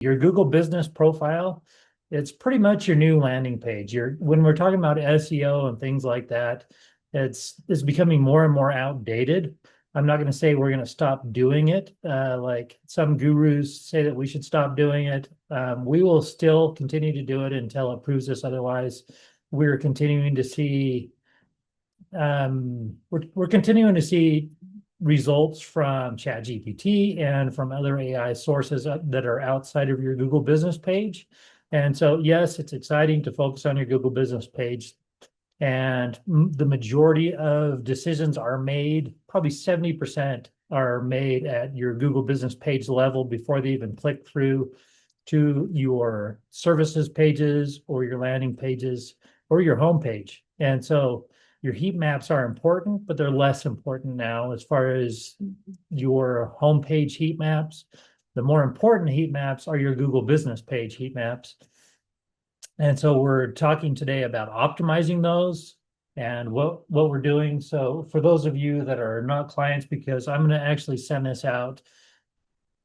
Your Google business profile, it's pretty much your new landing page. When we're talking about SEO and things like that, it's becoming more and more outdated. I'm not going to say we're going to stop doing it. Like some gurus say that we should stop doing it. We will still continue to do it until it proves us otherwise. We're continuing to see we're continuing to see results from ChatGPT and from other AI sources that are outside of your Google business page. And so, yes, it's exciting to focus on your Google business page. And the majority of decisions are made, probably 70% are made at your Google business page level before they even click through to your services pages or your landing pages or your home page. And so your heat maps are important, but they're less important now as far as your homepage heat maps. The more important heat maps are your Google business page heat maps. And so we're talking today about optimizing those and what we're doing. So for those of you that are not clients, because I'm going to actually send this out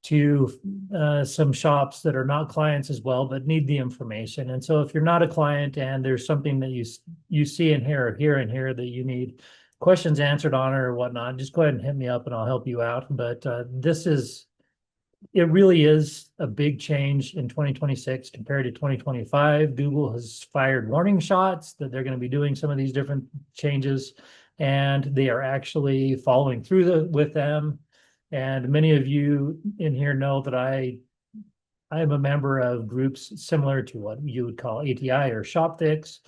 to some shops that are not clients as well, but need the information. And so if you're not a client and there's something that you see and hear that you need questions answered on or whatnot, just go ahead and hit me up and I'll help you out. But it really is a big change in 2026 compared to 2025. Google has fired warning shots that they're going to be doing some of these different changes, and they are actually following through with them. And many of you in here know that I am a member of groups similar to what you would call ATI or ShopFix,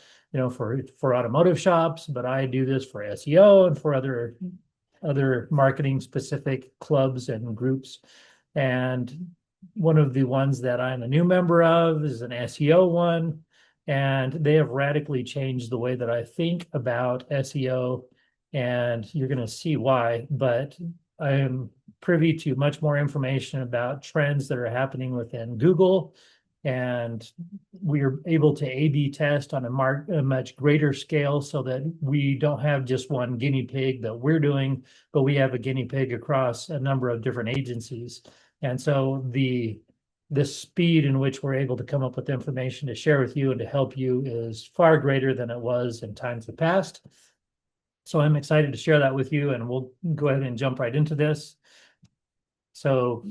for automotive shops, but I do this for SEO and for other marketing specific clubs and groups. And one of the ones that I'm a new member of is an SEO one, and they have radically changed the way that I think about SEO, and you're going to see why. But I am privy to much more information about trends that are happening within Google, and we are able to A/B test on a much greater scale so that we don't have just one guinea pig that we're doing, but we have a guinea pig across a number of different agencies. And so the speed in which we're able to come up with information to share with you and to help you is far greater than it was in times of past. So I'm excited to share that with you, and we'll go ahead and jump right into this. So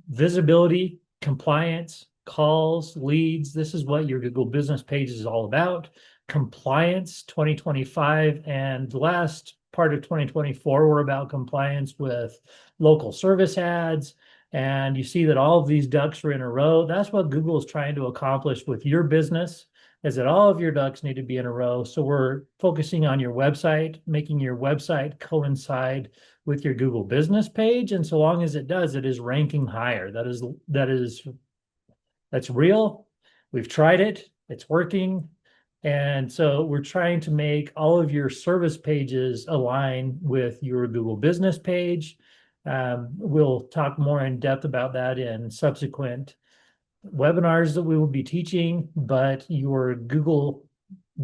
visibility, compliance, calls, leads, this is what your Google business page is all about. Compliance 2025 and the last part of 2024 were about compliance with local service ads. And you see that all of these ducks are in a row. That's what Google is trying to accomplish with your business, is that all of your ducks need to be in a row. So we're focusing on your website, making your website coincide with your Google business page. And so long as it does, it is ranking higher. That's real. We've tried it. It's working. And so we're trying to make all of your service pages align with your Google business page. We'll talk more in depth about that in subsequent webinars that we will be teaching, but your Google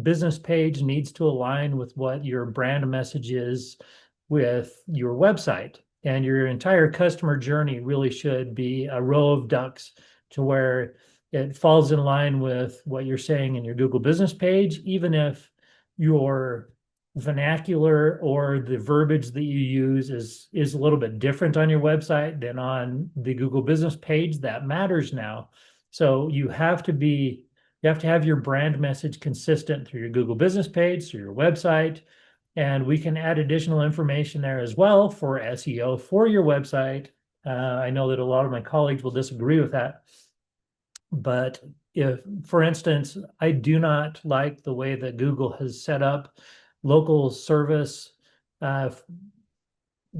business page needs to align with what your brand message is with your website. And your entire customer journey really should be a row of ducks to where it falls in line with what you're saying in your Google business page, even if your vernacular or the verbiage that you use is a little bit different on your website than on the Google business page. That matters now. So you have to have your brand message consistent through your Google business page, through your website, and we can add additional information there as well for SEO for your website. I know that a lot of my colleagues will disagree with that. But if, for instance, I do not like the way that Google has set up local service,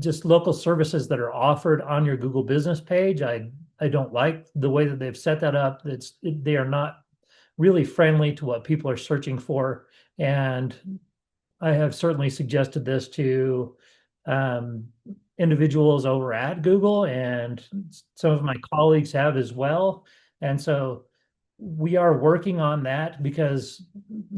just local services that are offered on your Google business page. I don't like the way that they've set that up. They are not really friendly to what people are searching for. And I have certainly suggested this to individuals over at Google, and some of my colleagues have as well. And so we are working on that because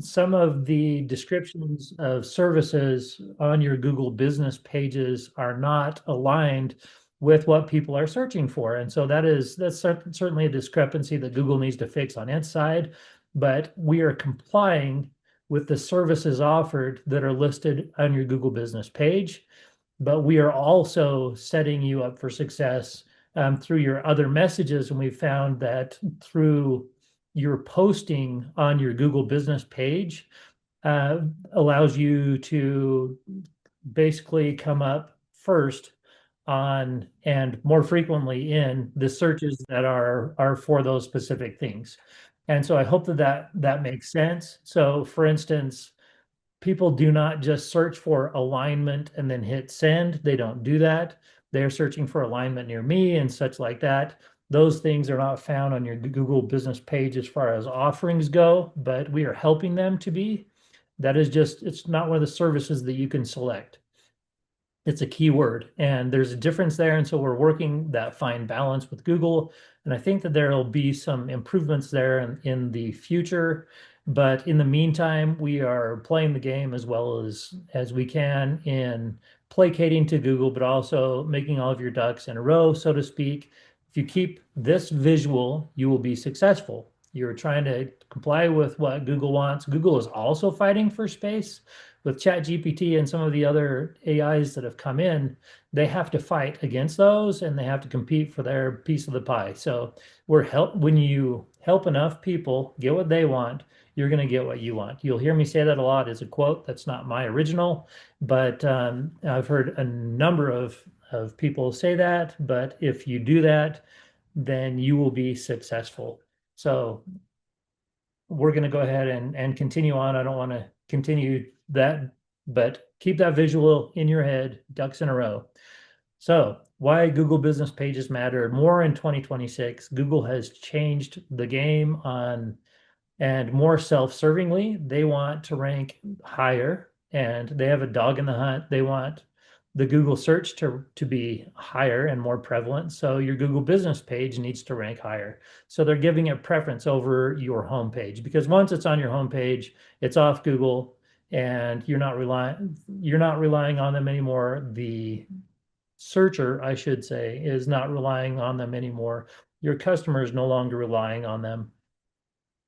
some of the descriptions of services on your Google business pages are not aligned with what people are searching for. And so that's certainly a discrepancy that Google needs to fix on its side, but we are complying with the services offered that are listed on your Google business page. But we are also setting you up for success through your other messages. And we found that through your posting on your Google business page uh, allows you to basically come up first on and more frequently in the searches that are for those specific things. And so I hope that makes sense. So for instance, people do not just search for alignment and then hit send. They don't do that. They're searching for alignment near me and such like that. Those things are not found on your Google business page as far as offerings go, but we are helping them to be. That is just, it's not one of the services that you can select. It's a keyword, and there's a difference there. And so we're working that fine balance with Google. And I think that there'll be some improvements there in the future. But in the meantime, we are playing the game as well as we can in placating to Google, but also making all of your ducks in a row, so to speak. If you keep this visual, you will be successful. You're trying to comply with what Google wants. Google is also fighting for space with ChatGPT and some of the other AIs that have come in. They have to fight against those and they have to compete for their piece of the pie. So when you help enough people get what they want, you're going to get what you want. You'll hear me say that a lot as a quote. That's not my original, but I've heard a number of people say that. But if you do that, then you will be successful. So we're going to go ahead and continue on. I don't want to continue that, but keep that visual in your head, ducks in a row. So why Google business pages matter more in 2026. Google has changed the game on and more self-servingly. They want to rank higher and they have a dog in the hunt. They want the Google search to be higher and more prevalent. So your Google business page needs to rank higher. So they're giving it preference over your homepage because once it's on your homepage, it's off Google and you're not relying on them anymore. The searcher, I should say, is not relying on them anymore. Your customer is no longer relying on them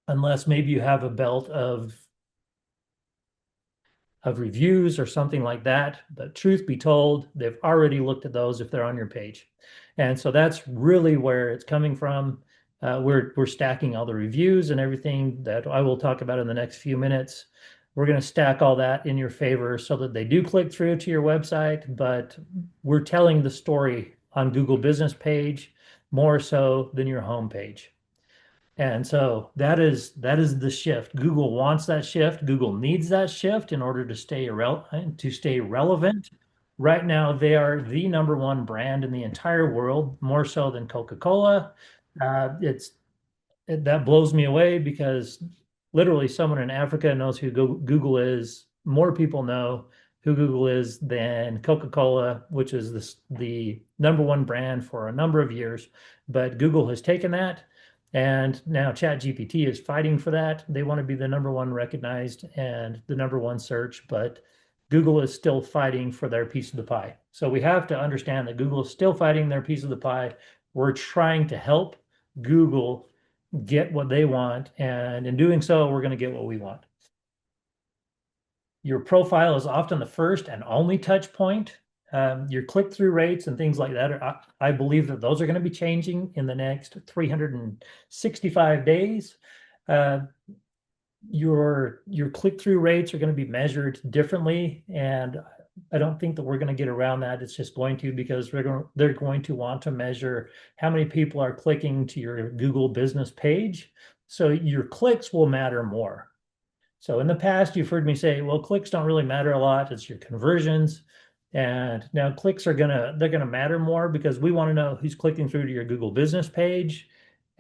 unless maybe you have a belt of reviews or something like that. But truth be told, they've already looked at those if they're on your page. And so that's really where it's coming from. We're stacking all the reviews and everything that I will talk about in the next few minutes. We're going to stack all that in your favor so that they do click through to your website, but we're telling the story on Google Business page more so than your home page. And so that is the shift. Google wants that shift. Google needs that shift in order to stay relevant. Right now, they are the number one brand in the entire world, more so than Coca-Cola. That blows me away because literally someone in Africa knows who Google is. More people know who Google is than Coca-Cola, which is the number one brand for a number of years. But Google has taken that. And now ChatGPT is fighting for that. They want to be the number one recognized and the number one search, but Google is still fighting for their piece of the pie. So we have to understand that Google is still fighting their piece of the pie. We're trying to help Google get what they want. And in doing so, we're going to get what we want. Your profile is often the first and only touch point. Your click-through rates and things like that, I believe that those are going to be changing in the next 365 days. Your click-through rates are going to be measured differently, and I don't think that we're going to get around that. It's just going to because they're going to want to measure how many people are clicking to your Google business page. So your clicks will matter more. So in the past, you've heard me say, well, clicks don't really matter a lot. It's your conversions. And now clicks they're gonna matter more because we want to know who's clicking through to your Google business page.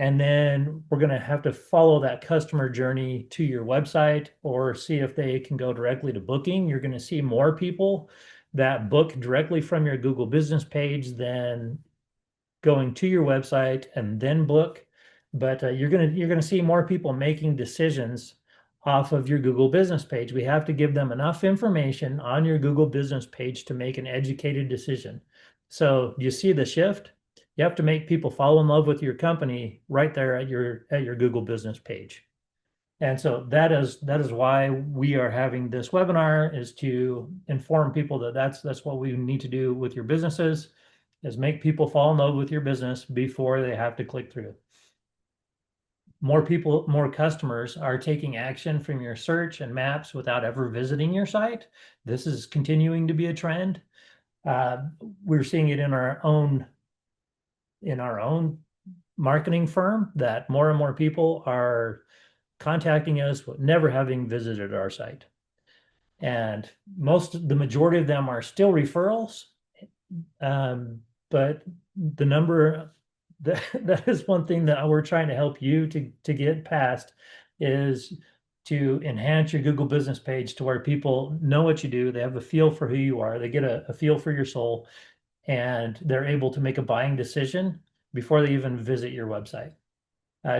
And then we're gonna have to follow that customer journey to your website or see if they can go directly to booking. You're gonna see more people that book directly from your Google business page than going to your website and then book. But you're gonna see more people making decisions off of your Google business page. We have to give them enough information on your Google business page to make an educated decision. So you see the shift? You have to make people fall in love with your company right there at your Google business page. And so that is why we are having this webinar, is to inform people that that's what we need to do with your businesses, is make people fall in love with your business before they have to click through. More people, more customers are taking action from your search and maps without ever visiting your site. This is continuing to be a trend. Uh, we're seeing it in our own marketing firm, that more and more people are contacting us with never having visited our site. And the majority of them are still referrals. Um, but the number that is one thing that we're trying to help you to get past, is to enhance your Google business page to where people know what you do. They have a feel for who you are. They get a feel for your soul, and they're able to make a buying decision before they even visit your website.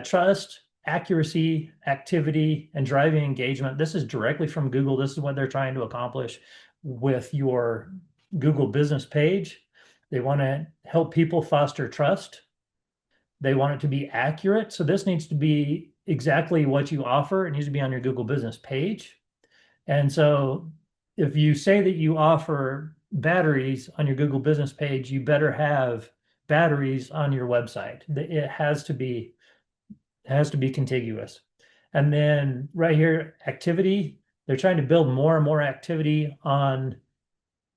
Trust, accuracy, activity, and driving engagement. This is directly from Google. This is what they're trying to accomplish with your Google business page. They want to help people foster trust. They want it to be accurate. So this needs to be exactly what you offer. It needs to be on your Google business page. And so if you say that you offer batteries on your Google business page, you better have batteries on your website. It has to be contiguous. And then right here, activity, they're trying to build more and more activity on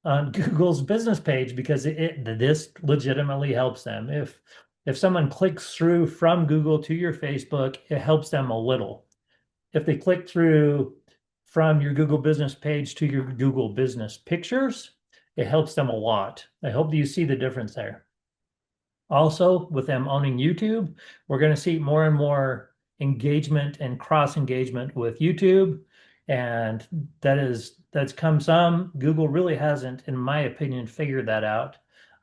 Google's business page, because this legitimately helps them. If someone clicks through from Google to your Facebook, it helps them a little. If they click through from your Google business page to your Google business pictures, it helps them a lot. I hope you see the difference there. Also, with them owning YouTube, we're going to see more and more engagement and cross engagement with YouTube. And that's come some. Google really hasn't, in my opinion, figured that out.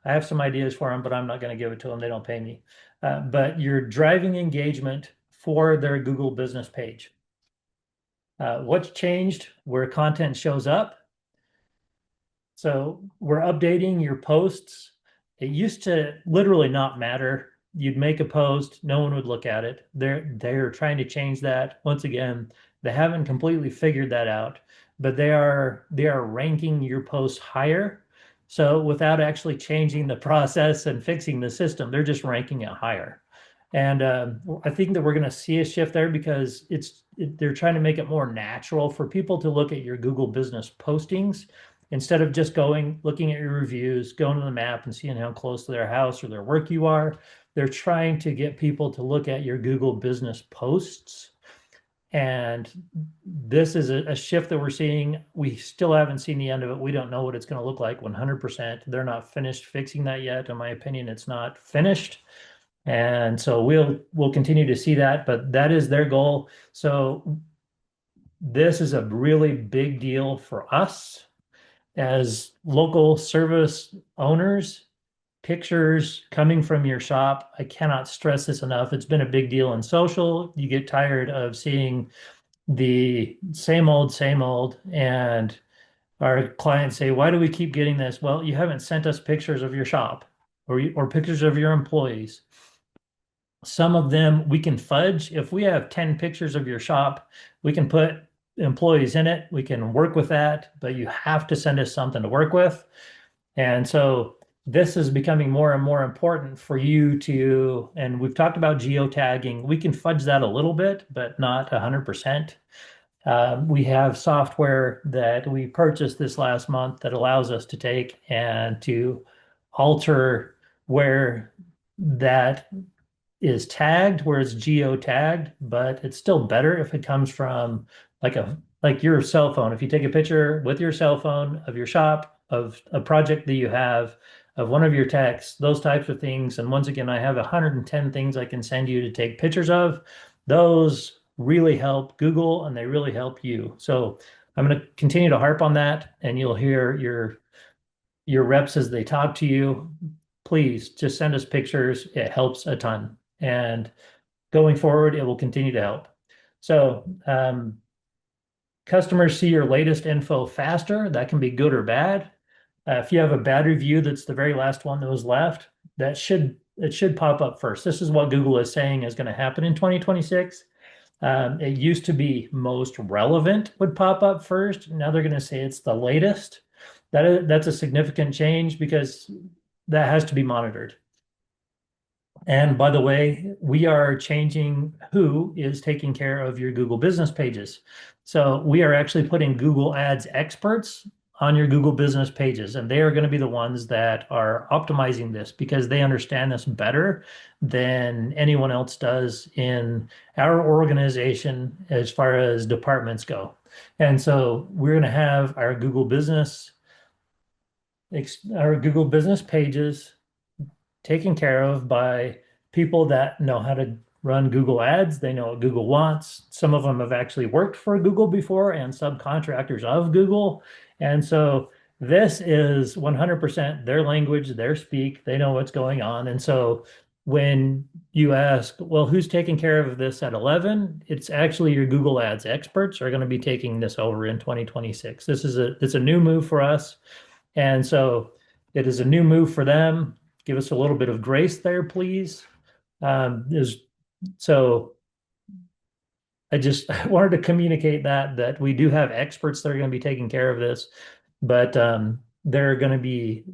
I have some ideas for them, but I'm not going to give it to them. They don't pay me. But you're driving engagement for their Google business page. What's changed? Where content shows up. So we're updating your posts. It used to literally not matter. You'd make a post, no one would look at it. They're trying to change that. Once again, they haven't completely figured that out, but they are ranking your posts higher. So without actually changing the process and fixing the system, they're just ranking it higher. And I think that we're going to see a shift there, because they're trying to make it more natural for people to look at your Google business postings, instead of just looking at your reviews, going to the map and seeing how close to their house or their work you are. They're trying to get people to look at your Google business posts. And this is a shift that we're seeing. We still haven't seen the end of it. We don't know what it's going to look like 100%. They're not finished fixing that yet. In my opinion, it's not finished. And so we'll continue to see that, but that is their goal. So this is a really big deal for us as local service owners. Pictures coming from your shop, I cannot stress this enough. It's been a big deal in social. You get tired of seeing the same old, and our clients say, why do we keep getting this? Well, you haven't sent us pictures of your shop, or pictures of your employees. Some of them we can fudge. If we have 10 pictures of your shop, we can put employees in it. We can work with that, but you have to send us something to work with. And so this is becoming more and more important for you to, and we've talked about geotagging. We can fudge that a little bit, but not 100%. We have software that we purchased this last month that allows us to take and to alter where that is tagged, where it's geo-tagged, but it's still better if it comes from like your cell phone. If you take a picture with your cell phone of your shop, of a project that you have, of one of your techs, those types of things. And once again, I have 110 things I can send you to take pictures of. Those really help Google, and they really help you. So I'm going to continue to harp on that, and you'll hear your reps as they talk to you. Please just send us pictures. It helps a ton. And going forward, it will continue to help. So customers see your latest info faster. That can be good or bad. If you have a bad review, that's the very last one that was left, it should pop up first. This is what Google is saying is going to happen in 2026. It used to be most relevant would pop up first. Now they're going to say it's the latest. That's a significant change because that has to be monitored. And by the way, we are changing who is taking care of your Google business pages. So we are actually putting Google Ads experts on your Google business pages, and they are going to be the ones that are optimizing this because they understand this better than anyone else does in our organization as far as departments go. And so we're going to have our Google business pages taken care of by people that know how to run Google Ads. They know what Google wants. Some of them have actually worked for Google before and subcontractors of Google. And so this is 100% their language, their speak. They know what's going on. And so when you ask, well, who's taking care of this at 11? It's actually your Google Ads experts are going to be taking this over in 2026. It's a new move for us. And so it is a new move for them. Give us a little bit of grace there, please. So I just wanted to communicate that we do have experts that are going to be taking care of this, but they're going to be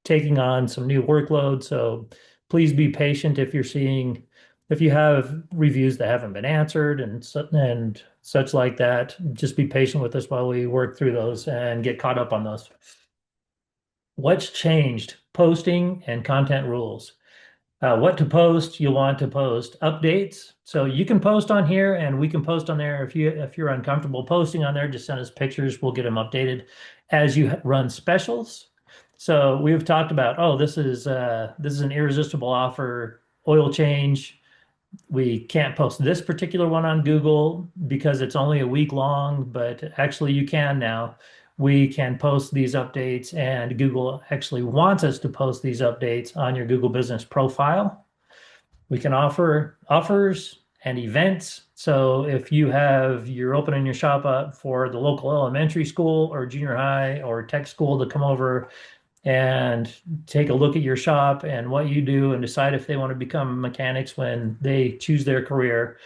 taking on some new workload. So please be patient if you have reviews that haven't been answered and such like that. Just be patient with us while we work through those and get caught up on those. What's changed? Posting and content rules. What to post, you'll want to post updates. So you can post on here and we can post on there. If you're uncomfortable posting on there, just send us pictures. We'll get them updated as you run specials. So we've talked about, oh, this is an irresistible offer, oil change. We can't post this particular one on Google because it's only a week long, but actually you can now. We can post these updates, and Google actually wants us to post these updates on your Google Business profile. We can offer offers and events. So if you're opening your shop up for the local elementary school or junior high or tech school to come over and take a look at your shop and what you do and decide if they want to become mechanics when they choose their career,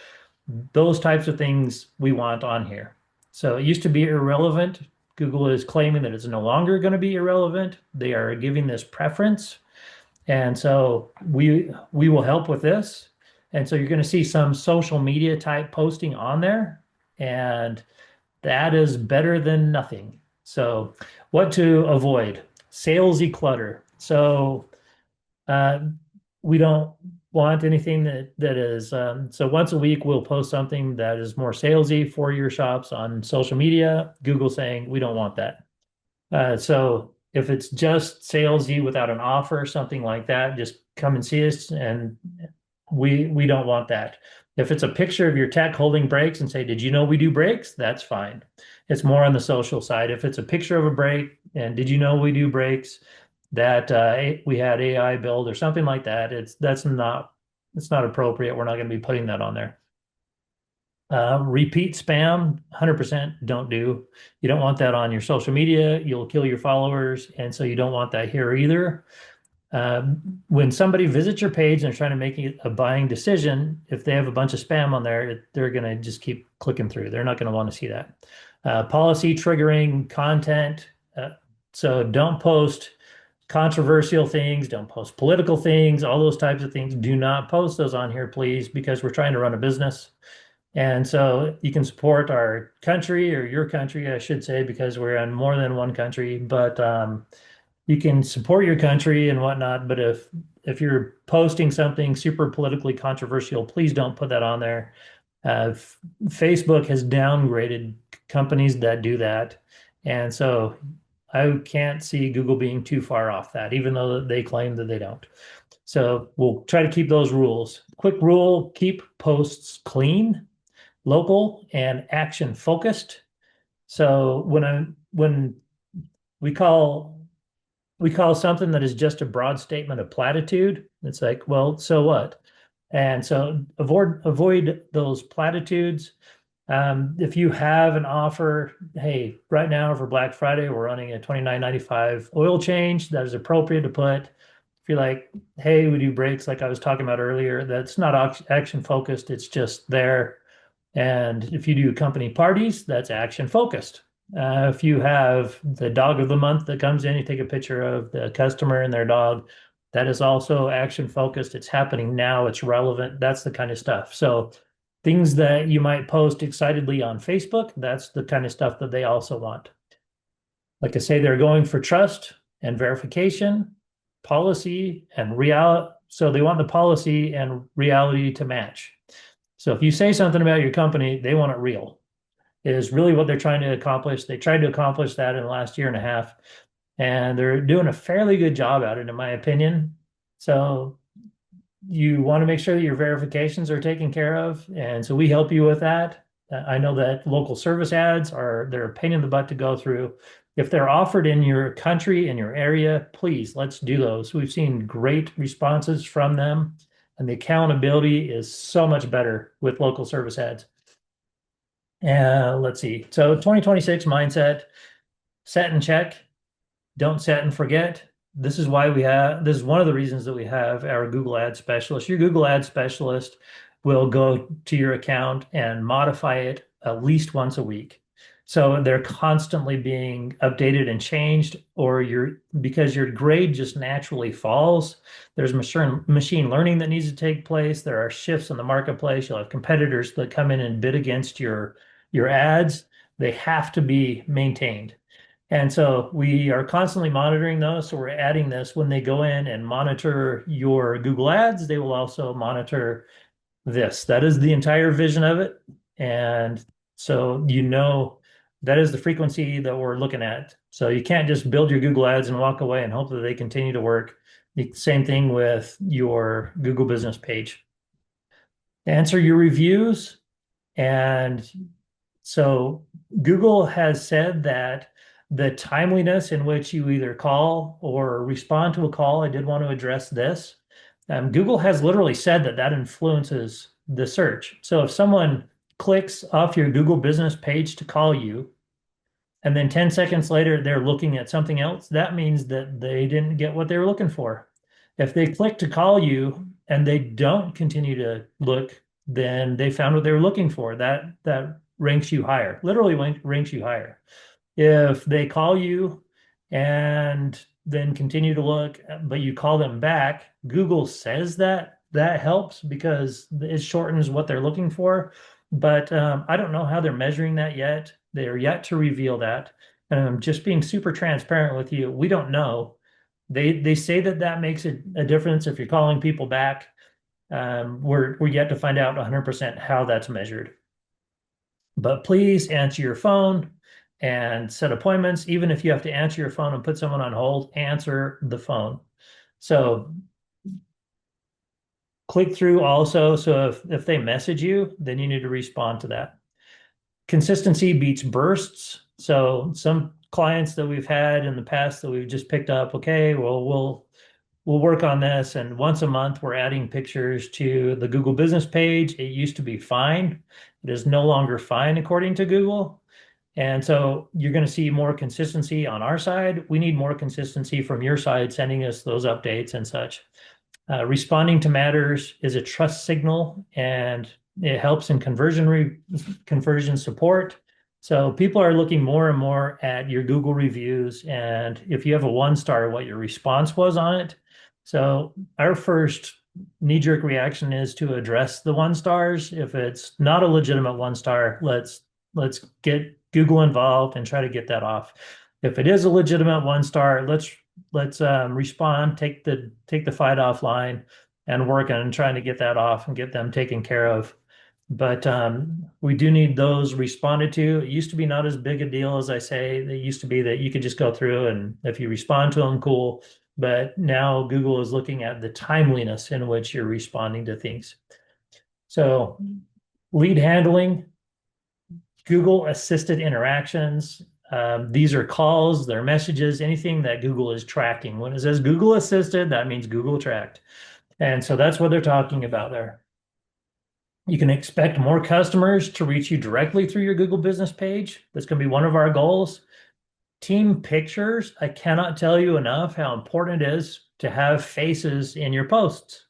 those types of things we want on here. So it used to be irrelevant. Google is claiming that it's no longer going to be irrelevant. They are giving this preference. And so we will help with this. And so you're going to see some social media type posting on there. And that is better than nothing. So what to avoid? Salesy clutter. So we don't want anything that is so once a week we'll post something that is more salesy for your shops on social media. Google saying we don't want that. So if it's just salesy without an offer, something like that, just come and see us, and we don't want that. If it's a picture of your tech holding brakes and say, did you know we do brakes? That's fine. It's more on the social side. If it's a picture of a brake and did you know we do brakes, that we had AI build or something like that, it's not appropriate. We're not going to be putting that on there. Repeat spam, 100% don't do. You don't want that on your social media. You'll kill your followers, and so you don't want that here either. When somebody visits your page and they're trying to make a buying decision, if they have a bunch of spam on there, they're going to just keep clicking through. They're not going to want to see that. Policy triggering content. So don't post controversial things, don't post political things, all those types of things. Do not post those on here, please, because we're trying to run a business. And so you can support our country, or your country, I should say, because we're in more than one country, but you can support your country and whatnot. But if you're posting something super politically controversial, please don't put that on there. Facebook has downgraded companies that do that. And so I can't see Google being too far off that, even though they claim that they don't. So we'll try to keep those rules. Quick rule, keep posts clean, local, and action focused. So when we call something that is just a broad statement of platitude, it's like, well, so what? And so avoid those platitudes. If you have an offer, hey, right now for Black Friday, we're running a $29.95 oil change that is appropriate to put. If you're like, hey, we do brakes like I was talking about earlier, that's not action focused, it's just there. And if you do company parties, that's action focused. If you have the dog of the month that comes in, you take a picture of the customer and their dog, that is also action focused. It's happening now, it's relevant. That's the kind of stuff. So things that you might post excitedly on Facebook, that's the kind of stuff that they also want. Like I say, they're going for trust and verification, policy and reality. So they want the policy and reality to match. So if you say something about your company, they want it real. It is really what they're trying to accomplish. They tried to accomplish that in the last year and a half, and they're doing a fairly good job at it, in my opinion. So you want to make sure that your verifications are taken care of. And so we help you with that. I know that local service ads they're a pain in the butt to go through. If they're offered in your country, in your area, please let's do those. We've seen great responses from them, and the accountability is so much better with local service ads. And let's see. So 2026 mindset, set and check, don't set and forget. This is one of the reasons that we have our Google Ad specialist. Your Google Ad specialist will go to your account and modify it at least once a week. So they're constantly being updated and changed, because your grade just naturally falls. There's machine learning that needs to take place. There are shifts in the marketplace. You'll have competitors that come in and bid against your ads. They have to be maintained. And so we are constantly monitoring those. So we're adding this when they go in and monitor your Google Ads, they will also monitor this. That is the entire vision of it. And so that is the frequency that we're looking at. So you can't just build your Google Ads and walk away and hope that they continue to work. The same thing with your Google business page. Answer your reviews. And so Google has said that the timeliness in which you either call or respond to a call, I did want to address this. Google has literally said that that influences the search. So if someone clicks off your Google business page to call you, and then 10 seconds later they're looking at something else, that means that they didn't get what they were looking for. If they click to call you and they don't continue to look, then they found what they were looking for. That ranks you higher, literally ranks you higher. If they call you and then continue to look, but you call them back, Google says that that helps because it shortens what they're looking for. But I don't know how they're measuring that yet. They are yet to reveal that. Just being super transparent with you, we don't know. They say that that makes a difference if you're calling people back. We're yet to find out 100% how that's measured. But please answer your phone and set appointments. Even if you have to answer your phone and put someone on hold, answer the phone. So click through also. So if they message you, then you need to respond to that. Consistency beats bursts. So some clients that we've had in the past that we've just picked up, okay, well, we'll work on this. And once a month, we're adding pictures to the Google business page. It used to be fine. It is no longer fine according to Google. And so you're going to see more consistency on our side. We need more consistency from your side, sending us those updates and such. Responding to matters is a trust signal, and it helps in conversion support. So people are looking more and more at your Google reviews, and if you have a 1-star, what your response was on it. So our first knee-jerk reaction is to address the 1-stars. If it's not a legitimate 1-star, let's get Google involved and try to get that off. If it is a legitimate 1-star, let's respond, take the fight offline, and work on trying to get that off and get them taken care of. But we do need those responded to. It used to be not as big a deal as I say. It used to be that you could just go through and if you respond to them, cool. But now Google is looking at the timeliness in which you're responding to things. So lead handling, Google assisted interactions. These are calls, they're messages, anything that Google is tracking. When it says Google assisted, that means Google tracked. And so that's what they're talking about there. You can expect more customers to reach you directly through your Google business page. That's going to be one of our goals. Team pictures, I cannot tell you enough how important it is to have faces in your posts.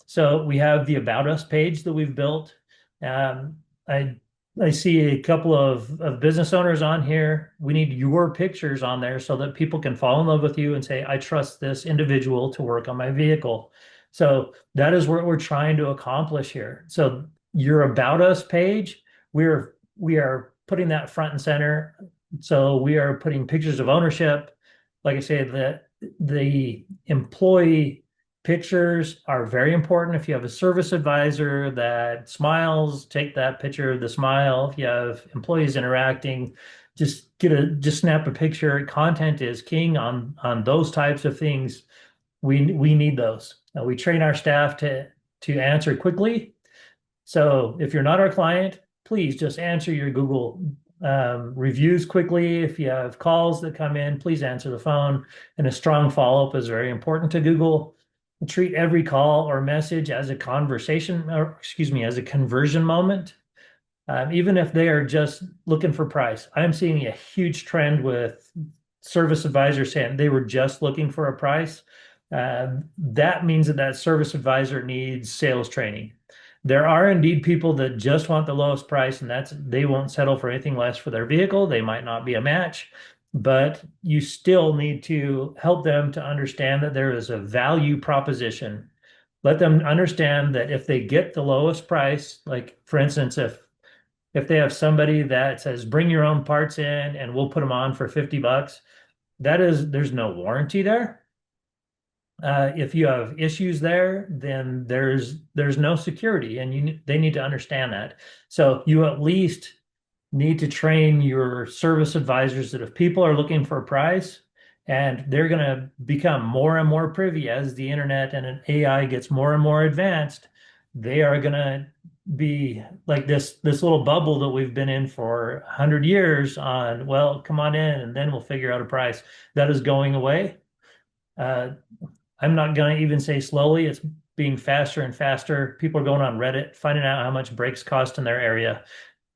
So we have the About Us page that we've built. Um, I I see a couple of business owners on here. We need your pictures on there so that people can fall in love with you and say, I trust this individual to work on my vehicle. So that is what we're trying to accomplish here. So your About Us page, we are putting that front and center. So we are putting pictures of ownership. Like I say, the employee pictures are very important. If you have a service advisor that smiles, take that picture of the smile. If you have employees interacting, just snap a picture. Content is king on those types of things. We need those. We train our staff to answer quickly. So if you're not our client, please just answer your Google reviews quickly. If you have calls that come in, please answer the phone. And a strong follow-up is very important to Google. Treat every call or message as a conversation, or excuse me, as a conversion moment. Even if they are just looking for price. I'm seeing a huge trend with service advisors saying they were just looking for a price. That means that service advisor needs sales training. There are indeed people that just want the lowest price, and they won't settle for anything less for their vehicle. They might not be a match, but you still need to help them to understand that there is a value proposition. Let them understand that if they get the lowest price, like for instance, if they have somebody that says bring your own parts in and we'll put them on for $50, there's no warranty there. If you have issues there, then there's no security, and they need to understand that. So you at least need to train your service advisors that if people are looking for a price and they're going to become more and more privy as the internet and an AI gets more and more advanced, they are going to be like this little bubble that we've been in for 100 years on, well, come on in and then we'll figure out a price. That is going away. Uh, I'm not going to even say slowly. It's being faster and faster. People are going on Reddit, finding out how much brakes cost in their area.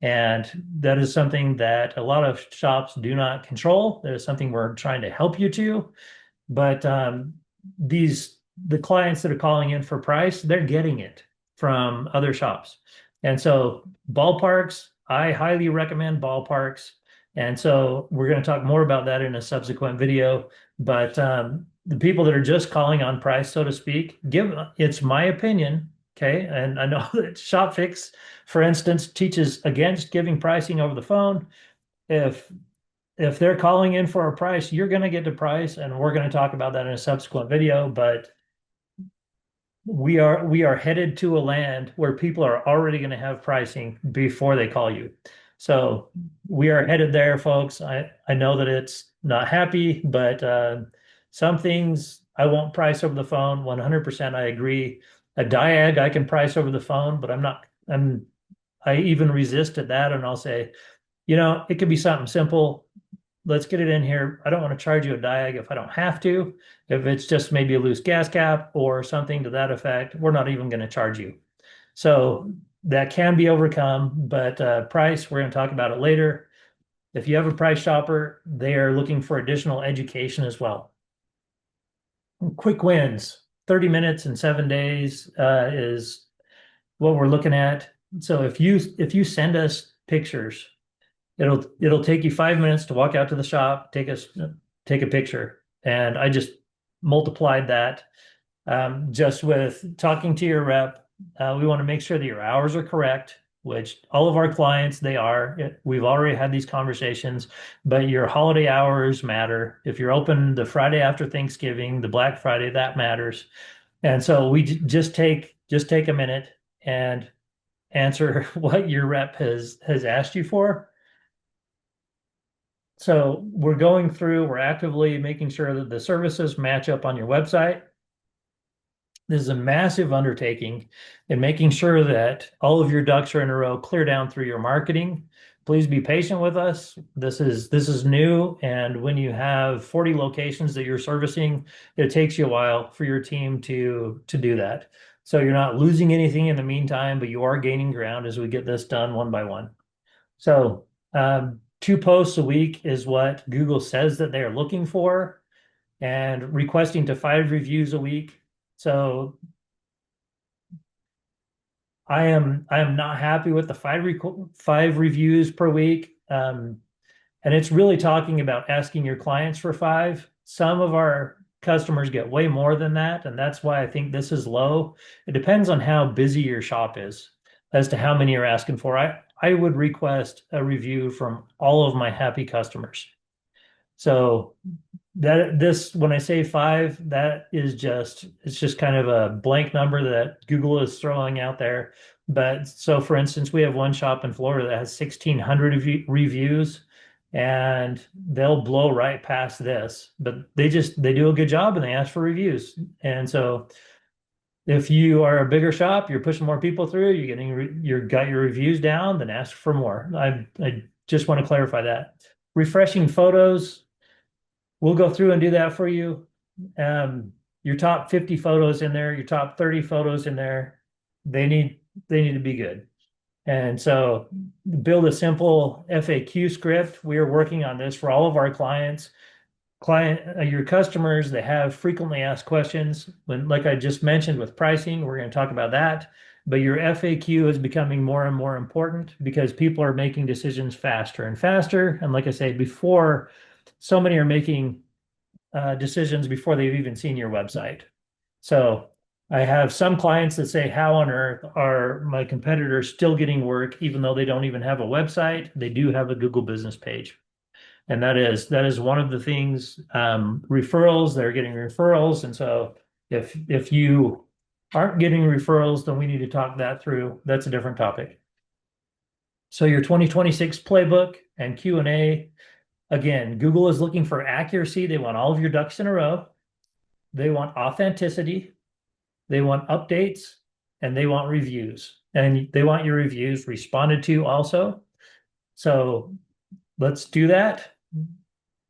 And that is something that a lot of shops do not control. That is something we're trying to help you to. But the clients that are calling in for price, they're getting it from other shops. And so ballparks, I highly recommend ballparks. And so we're going to talk more about that in a subsequent video. But the people that are just calling on price, so to speak, it's my opinion, okay? And I know that ShopFix, for instance, teaches against giving pricing over the phone. If they're calling in for a price, you're going to get the price, and we're going to talk about that in a subsequent video. But we are headed to a land where people are already going to have pricing before they call you. So we are headed there, folks. I know that it's not happy, but some things I won't price over the phone. 100% I agree. A diag I can price over the phone, but I even resisted that, and I'll say, it could be something simple. Let's get it in here. I don't want to charge you a diag if I don't have to. If it's just maybe a loose gas cap or something to that effect, we're not even going to charge you. So that can be overcome, but price, we're going to talk about it later. If you have a price shopper, they are looking for additional education as well. Quick wins, 30 minutes in 7 days is what we're looking at. So if you send us pictures, it'll take you 5 minutes to walk out to the shop, take a picture. And I just multiplied that just with talking to your rep. We want to make sure that your hours are correct, which all of our clients, they are. We've already had these conversations, but your holiday hours matter. If you're open the Friday after Thanksgiving, the Black Friday, that matters. And so we just take a minute and answer what your rep has asked you for. So we're actively making sure that the services match up on your website. This is a massive undertaking in making sure that all of your ducks are in a row, clear down through your marketing. Please be patient with us. This is new, and when you have 40 locations that you're servicing, it takes you a while for your team to do that. So you're not losing anything in the meantime, but you are gaining ground as we get this done one by one. So 2 posts a week is what Google says that they're looking for, and requesting to 5 reviews a week. So I am not happy with the 5 reviews per week. And it's really talking about asking your clients for 5. Some of our customers get way more than that, and that's why I think this is low. It depends on how busy your shop is as to how many you're asking for. I would request a review from all of my happy customers. So when I say 5, that is it's just kind of a blank number that Google is throwing out there. But so for instance, we have one shop in Florida that has 1,600 reviews, and they'll blow right past this, but they do a good job and they ask for reviews. And so if you are a bigger shop, you're pushing more people through, you're got your reviews down, then ask for more. I just want to clarify that. Refreshing photos, we'll go through and do that for you. Your top 50 photos in there, your top 30 photos in there, they need to be good. And so build a simple FAQ script. We are working on this for all of our clients. Your customers, they have frequently asked questions. Like I just mentioned with pricing, we're going to talk about that. But your FAQ is becoming more and more important because people are making decisions faster and faster. And like I say before, so many are making decisions before they've even seen your website. So I have some clients that say, how on earth are my competitors still getting work even though they don't even have a website? They do have a Google business page. And that is one of the things, referrals, they're getting referrals. And so if you aren't getting referrals, then we need to talk that through. That's a different topic. So your 2026 playbook and Q&A, again, Google is looking for accuracy. They want all of your ducks in a row. They want authenticity. They want updates, and they want reviews. And they want your reviews responded to also. So let's do that.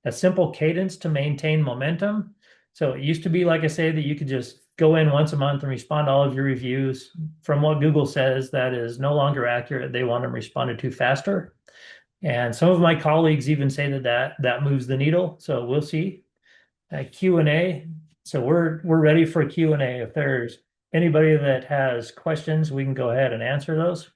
A simple cadence to maintain momentum. So it used to be, like I say, that you could just go in once a month and respond to all of your reviews. From what Google says, that is no longer accurate. They want them responded to faster. And some of my colleagues even say that moves the needle. So we'll see. Q&A. So we're ready for Q&A. If there's anybody that has questions, we can go ahead and answer those.